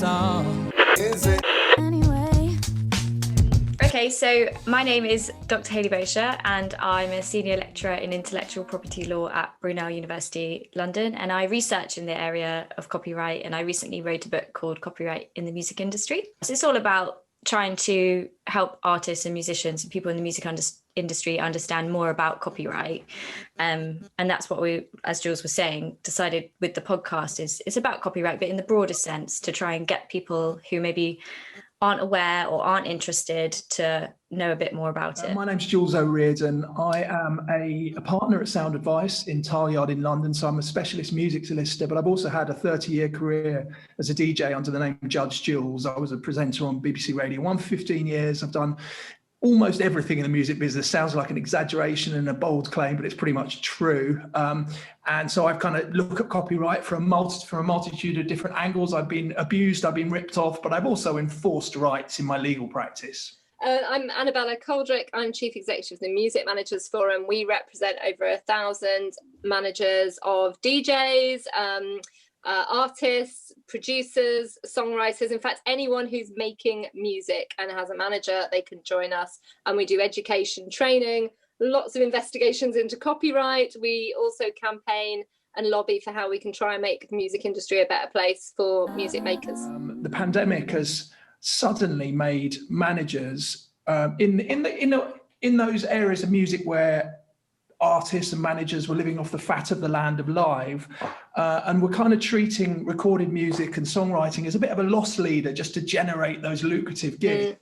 song. Is it? Anyway. Okay, so my name is Dr. Hayleigh Bosher and I'm a senior lecturer in intellectual property law at Brunel University, London, and I research in the area of copyright, and I recently wrote a book called Copyright in the Music Industry. So it's all about trying to help artists and musicians and people in the music industry understand more about copyright. And that's what we, as Jules was saying, decided with the podcast is it's about copyright, but in the broader sense, to try and get people who maybe aren't aware or aren't interested to know a bit more about it. My name's Jules O'Riordan. I am a partner at Sound Advice in Tileyard in London, so I'm a specialist music solicitor, but I've also had a 30-year career as a DJ under the name Judge Jules. I was a presenter on BBC Radio 1 for 15 years. I've done almost everything in the music business. Sounds like an exaggeration and a bold claim, but it's pretty much true. And so I've kind of looked at copyright from a multitude of different angles. I've been abused, I've been ripped off, but I've also enforced rights in my legal practice. I'm Annabella Coldrick. I'm Chief Executive of the Music Managers Forum. We represent over 1,000 managers of DJs, artists, producers, songwriters. In fact, anyone who's making music and has a manager, they can join us. And we do education, training, lots of investigations into copyright. We also campaign and lobby for how we can try and make the music industry a better place for music makers. The pandemic has suddenly made managers in those areas of music where artists and managers were living off the fat of the land of live, and we're kind of treating recorded music and songwriting as a bit of a loss leader just to generate those lucrative gigs.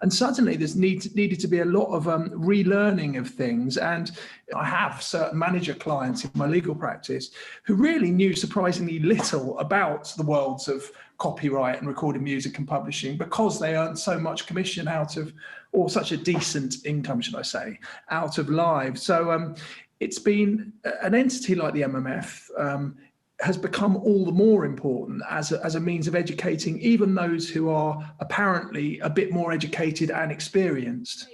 And suddenly there's needed to be a lot of relearning of things. And I have certain manager clients in my legal practice who really knew surprisingly little about the worlds of copyright and recorded music and publishing, because they earned so much commission out of, or such a decent income, should I say, out of live. So it's been an entity like the MMF has become all the more important as a means of educating even those who are apparently a bit more educated and experienced.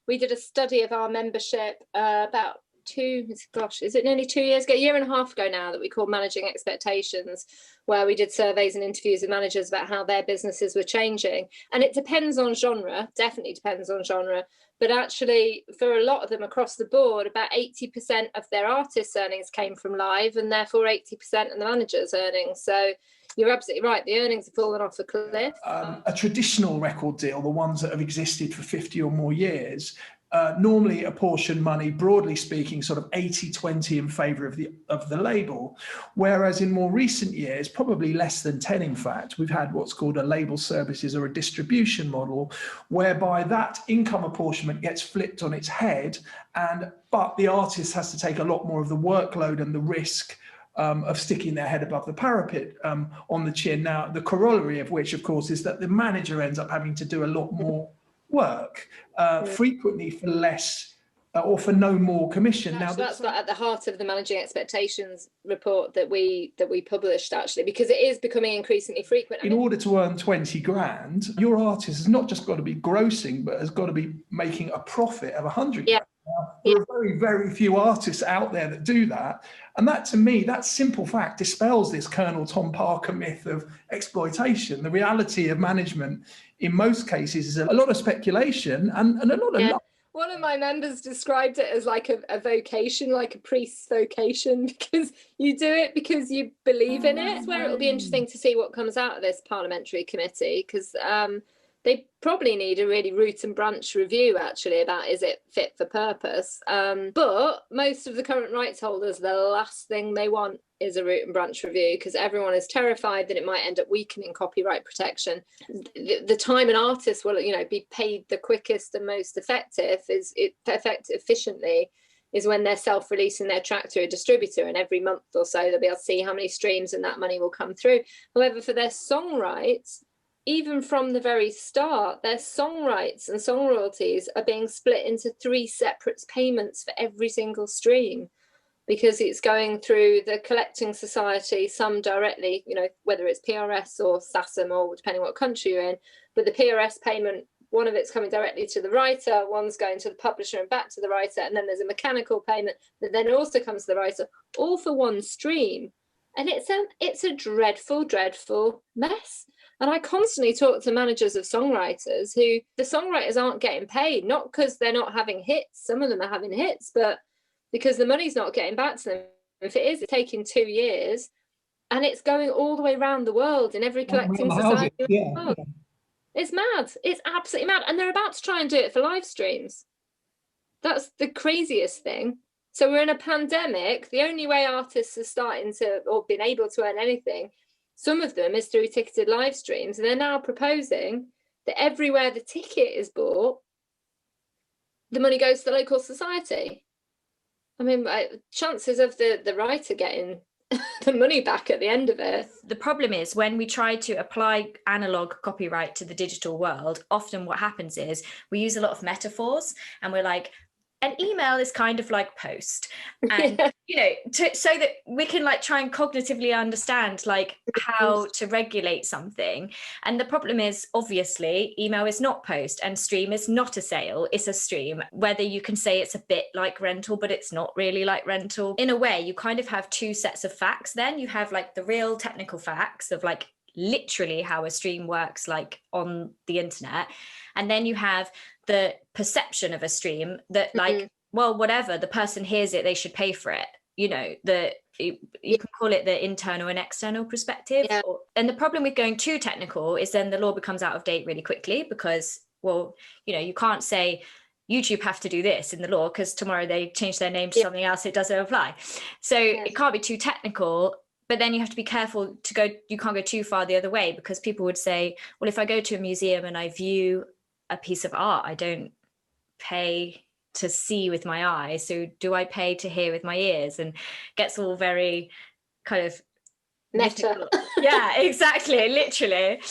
We did a study of our membership about nearly 2 years ago, a year and a half ago now, that we called Managing Expectations, where we did surveys and interviews with managers about how their businesses were changing. And it depends on genre, definitely depends on genre, but actually for a lot of them across the board, about 80% of their artists' earnings came from live, and therefore 80% of the managers' earnings. So you're absolutely right, the earnings have fallen off a cliff. A traditional record deal, the ones that have existed for 50 or more years, normally apportion money, broadly speaking, sort of 80-20 in favour of the label, whereas in more recent years, probably less than 10 in fact, we've had what's called a label services or a distribution model, whereby that income apportionment gets flipped on its head, but the artist has to take a lot more of the workload and the risk of sticking their head above the parapet on the chin. Now, the corollary of which, of course, is that the manager ends up having to do a lot more work, frequently for less or for no more commission. Actually, that's at the heart of the Managing Expectations report that we published, actually, because it is becoming increasingly frequent. In order to earn 20 grand, your artist has not just got to be grossing, but has got to be making a profit of 100 grand. There are very, very few artists out there that do that. And that, to me, that simple fact dispels this Colonel Tom Parker myth of exploitation. The reality of management, in most cases, is a lot of speculation and a lot of luck. One of my members described it as like a vocation, like a priest's vocation, because you do it because you believe in it. It's where it'll be interesting to see what comes out of this parliamentary committee, because they probably need a really root and branch review, actually, about is it fit for purpose. But most of the current rights holders, the last thing they want is a root and branch review, because everyone is terrified that it might end up weakening copyright protection. The time an artist will, be paid the quickest and most efficiently is when they're self-releasing their track through a distributor, and every month or so they'll be able to see how many streams and that money will come through. However, for their song rights, even from the very start, their song rights and song royalties are being split into 3 separate payments for every single stream, because it's going through the collecting society, some directly, whether it's PRS or SASM or depending what country you're in. But the PRS payment, one of it's coming directly to the writer, one's going to the publisher and back to the writer, and then there's a mechanical payment that then also comes to the writer, all for one stream. And it's a dreadful, dreadful mess. And I constantly talk to managers of songwriters who the songwriters aren't getting paid, not because they're not having hits. Some of them are having hits, but because the money's not getting back to them. If it is, it's taking 2 years, and it's going all the way around the world in every collecting society. Yeah. It's mad. It's absolutely mad. And they're about to try and do it for live streams. That's the craziest thing. So we're in a pandemic. The only way artists are starting to, or been able to earn anything, some of them is through ticketed live streams. And they're now proposing that everywhere the ticket is bought, the money goes to the local society. I mean, chances of the writer getting the money back at the end of it. The problem is when we try to apply analog copyright to the digital world, often what happens is we use a lot of metaphors, and we're like, an email is kind of like post, and so that we can like try and cognitively understand like how to regulate something. And the problem is, obviously, email is not post, and stream is not a sale, it's a stream. Whether you can say it's a bit like rental, but it's not really like rental. In a way, you kind of have two sets of facts. Then you have like the real technical facts of like literally how a stream works like on the internet, and then you have the perception of a stream that like well, whatever, the person hears it, they should pay for it, you can call it the internal and external perspective. And the problem with going too technical is then the law becomes out of date really quickly, because well, you can't say YouTube have to do this in the law because tomorrow they change their name to something else, it doesn't apply. So it can't be too technical. But then you have to be careful you can't go too far the other way, because people would say, well, if I go to a museum and I view a piece of art, I don't pay to see with my eyes, so do I pay to hear with my ears? And gets all very kind of meta. Yeah, exactly, literally.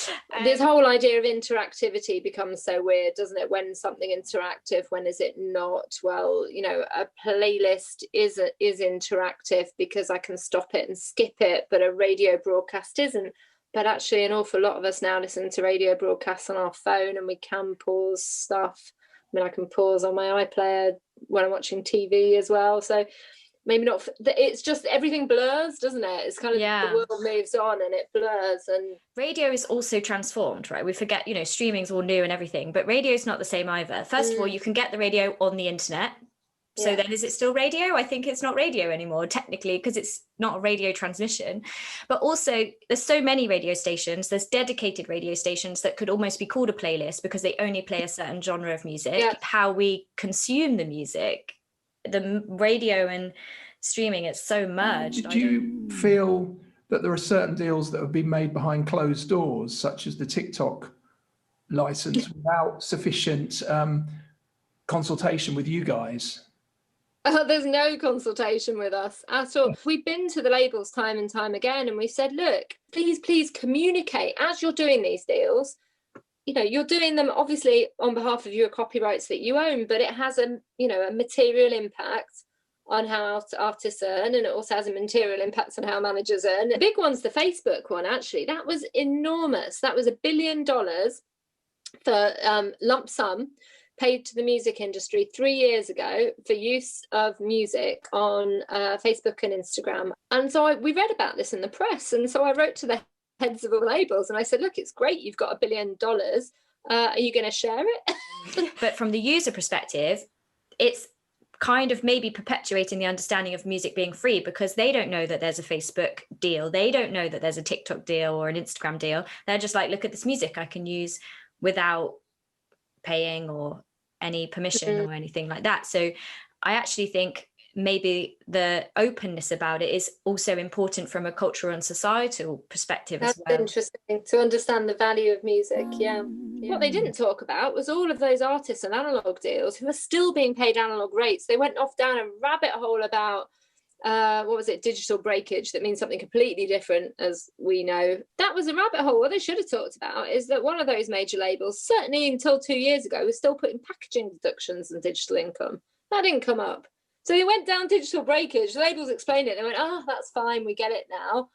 This whole idea of interactivity becomes so weird, doesn't it? When something interactive, when is it not? Well, a playlist is interactive because I can stop it and skip it, but a radio broadcast isn't. But actually, an awful lot of us now listen to radio broadcasts on our phone, and we can pause stuff. I mean, I can pause on my iPlayer when I'm watching TV as well. So maybe not. It's just everything blurs, doesn't it? It's kind of the world moves on and it blurs. And radio is also transformed, right? We forget, streaming's all new and everything, but radio is not the same either. First of all, you can get the radio on the internet. So then is it still radio? I think it's not radio anymore, technically, because it's not a radio transmission. But also, there's so many radio stations. There's dedicated radio stations that could almost be called a playlist because they only play a certain genre of music. Yeah. How we consume the music, the radio and streaming, it's so merged. Do you feel that there are certain deals that have been made behind closed doors, such as the TikTok license, without sufficient consultation with you guys? There's no consultation with us at all. We've been to the labels time and time again, and we said, look, please communicate as you're doing these deals. You're doing them obviously on behalf of your copyrights that you own, but it has a material impact on how artists earn, and it also has a material impact on how managers earn. The big one's the Facebook one, actually. That was enormous. That was $1 billion for lump sum paid to the music industry 3 years ago for use of music on Facebook and Instagram. And so we read about this in the press. And so I wrote to the heads of all labels and I said, look, it's great, you've got $1 billion. Are you going to share it? But from the user perspective, it's kind of maybe perpetuating the understanding of music being free, because they don't know that there's a Facebook deal. They don't know that there's a TikTok deal or an Instagram deal. They're just like, look at this music I can use without paying or any permission or anything like that. So I actually think maybe the openness about it is also important from a cultural and societal perspective as well. That's interesting to understand the value of music. Yeah. What they didn't talk about was all of those artists and analog deals who are still being paid analog rates. They went off down a rabbit hole about digital breakage. That means something completely different, as we know. That was a rabbit hole. What they should have talked about is that one of those major labels, certainly until 2 years ago, was still putting packaging deductions and digital income. That didn't come up. So they went down digital breakage. The labels explained it. They went, oh, that's fine, we get it now.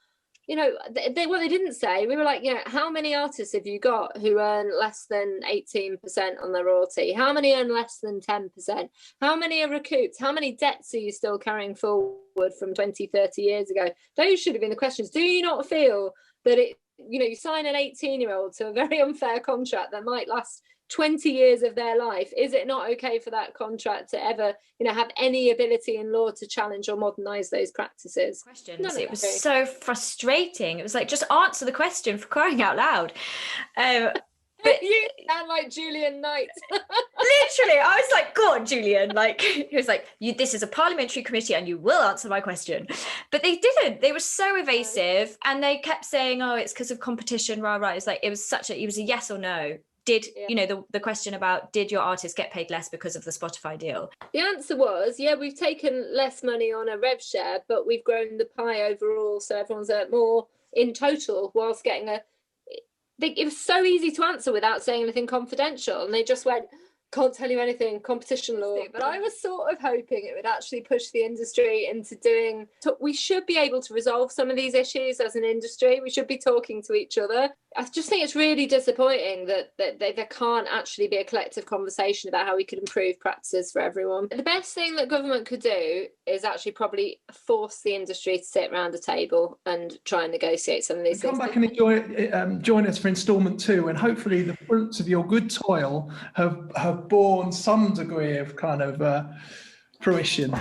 What they didn't say, we were like, how many artists have you got who earn less than 18% on their royalty? How many earn less than 10%? How many are recouped? How many debts are you still carrying forward from 20, 30 years ago? Those should have been the questions. Do you not feel that You sign an 18-year-old to a very unfair contract that might last 20 years of their life. Is it not okay for that contract to ever, have any ability in law to challenge or modernize those practices? Questions. It was so frustrating. It was like, just answer the question, for crying out loud. But you sound like Julian Knight. Literally, I was like, go on, Julian. Like, he was like, this is a parliamentary committee and you will answer my question. But they didn't. They were so evasive, and they kept saying, oh, it's because of competition, rah, rah. It's like, it was a yes or no. Did, the question about, did your artist get paid less because of the Spotify deal? The answer was, we've taken less money on a rev share, but we've grown the pie overall. So everyone's earned more in total whilst getting it was so easy to answer without saying anything confidential, and they just went, can't tell you anything, competition law. But I was sort of hoping it would actually push the industry into we should be able to resolve some of these issues as an industry. We should be talking to each other. I just think it's really disappointing that there can't actually be a collective conversation about how we could improve practices for everyone. The best thing that government could do is actually probably force the industry to sit around a table and try and negotiate some of these things. Come back and join us for instalment 2, and hopefully the fruits of your good toil have borne some degree of kind of fruition.